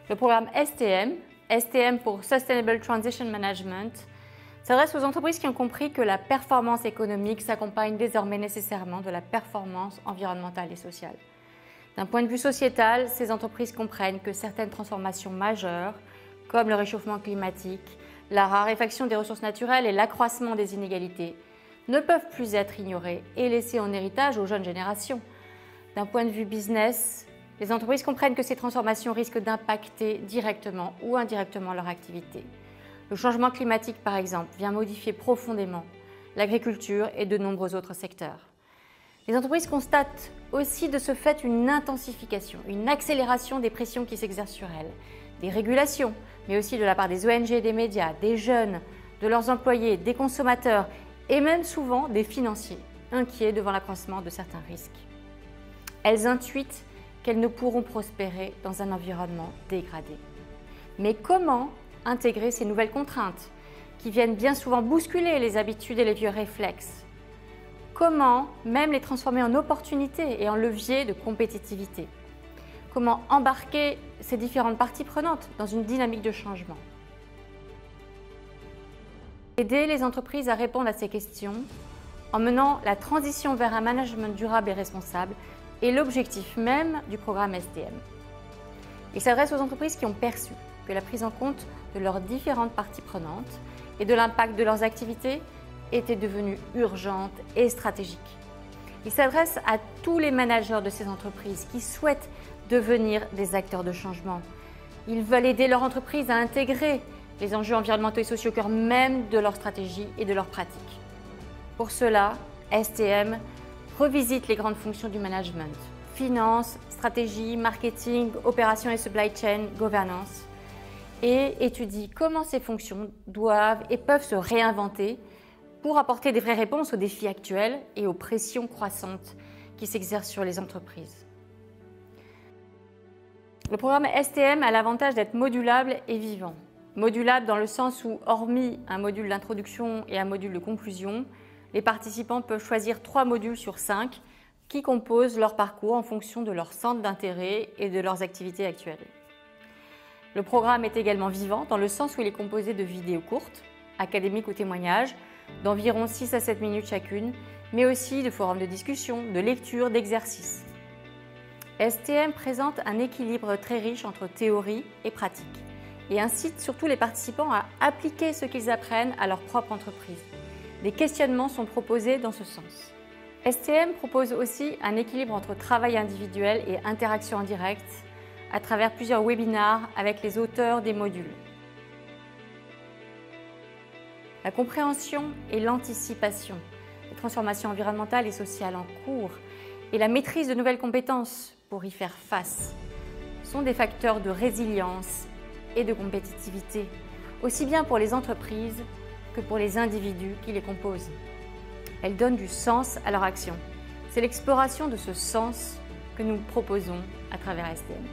Le programme STM pour Sustainable Transition Management, s'adresse aux entreprises qui ont compris que la performance économique s'accompagne désormais nécessairement de la performance environnementale et sociale. D'un point de vue sociétal, ces entreprises comprennent que certaines transformations majeures, comme le réchauffement climatique, la raréfaction des ressources naturelles et l'accroissement des inégalités, ne peuvent plus être ignorées et laissées en héritage aux jeunes générations. D'un point de vue business, les entreprises comprennent que ces transformations risquent d'impacter directement ou indirectement leur activité. Le changement climatique, par exemple, vient modifier profondément l'agriculture et de nombreux autres secteurs. Les entreprises constatent aussi de ce fait une intensification, une accélération des pressions qui s'exercent sur elles, des régulations, mais aussi de la part des ONG, des médias, des jeunes, de leurs employés, des consommateurs et même souvent des financiers, inquiets devant l'accroissement de certains risques. Elles intuitent qu'elles ne pourront prospérer dans un environnement dégradé. Mais comment intégrer ces nouvelles contraintes qui viennent bien souvent bousculer les habitudes et les vieux réflexes? Comment même les transformer en opportunités et en leviers de compétitivité? Comment embarquer ces différentes parties prenantes dans une dynamique de changement? Aider les entreprises à répondre à ces questions en menant la transition vers un management durable et responsable est l'objectif même du programme STM. Il s'adresse aux entreprises qui ont perçu que la prise en compte de leurs différentes parties prenantes et de l'impact de leurs activités était devenue urgente et stratégique. Il s'adresse à tous les managers de ces entreprises qui souhaitent devenir des acteurs de changement. Ils veulent aider leur entreprise à intégrer les enjeux environnementaux et sociaux au cœur même de leur stratégie et de leurs pratiques. Pour cela, STM revisite les grandes fonctions du management: finance, stratégie, marketing, opérations et supply chain, gouvernance, et étudie comment ces fonctions doivent et peuvent se réinventer pour apporter des vraies réponses aux défis actuels et aux pressions croissantes qui s'exercent sur les entreprises. Le programme STM a l'avantage d'être modulable et vivant. Modulable dans le sens où, hormis un module d'introduction et un module de conclusion, les participants peuvent choisir 3 modules sur 5 qui composent leur parcours en fonction de leur centre d'intérêt et de leurs activités actuelles. Le programme est également vivant dans le sens où il est composé de vidéos courtes, académiques ou témoignages, d'environ 6 à 7 minutes chacune, mais aussi de forums de discussion, de lecture, d'exercices. STM présente un équilibre très riche entre théorie et pratique et incite surtout les participants à appliquer ce qu'ils apprennent à leur propre entreprise. Des questionnements sont proposés dans ce sens. STM propose aussi un équilibre entre travail individuel et interaction en direct à travers plusieurs webinars avec les auteurs des modules. La compréhension et l'anticipation des transformations environnementales et sociales en cours et la maîtrise de nouvelles compétences pour y faire face sont des facteurs de résilience et de compétitivité, aussi bien pour les entreprises que pour les individus qui les composent. Elles donnent du sens à leur action. C'est l'exploration de ce sens que nous proposons à travers STM.